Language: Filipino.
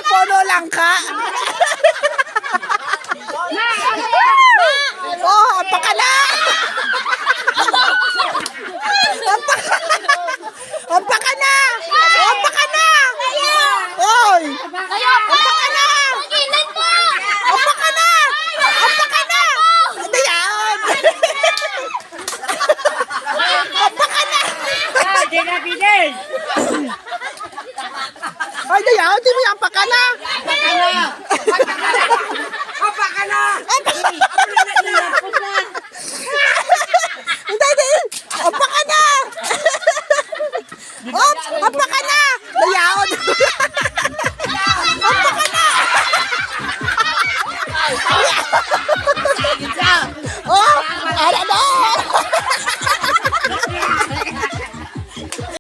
Puno lang ka. Oh, apaka na. Apaka na. Apaka na. Oy. Apaka na. Apaka na. Apaka na. Ano yan? Apaka na. Ay, ano yan? Hindi mo yan apaka na. Apaka na! Hindi. Apaka na. Ops, apaka na.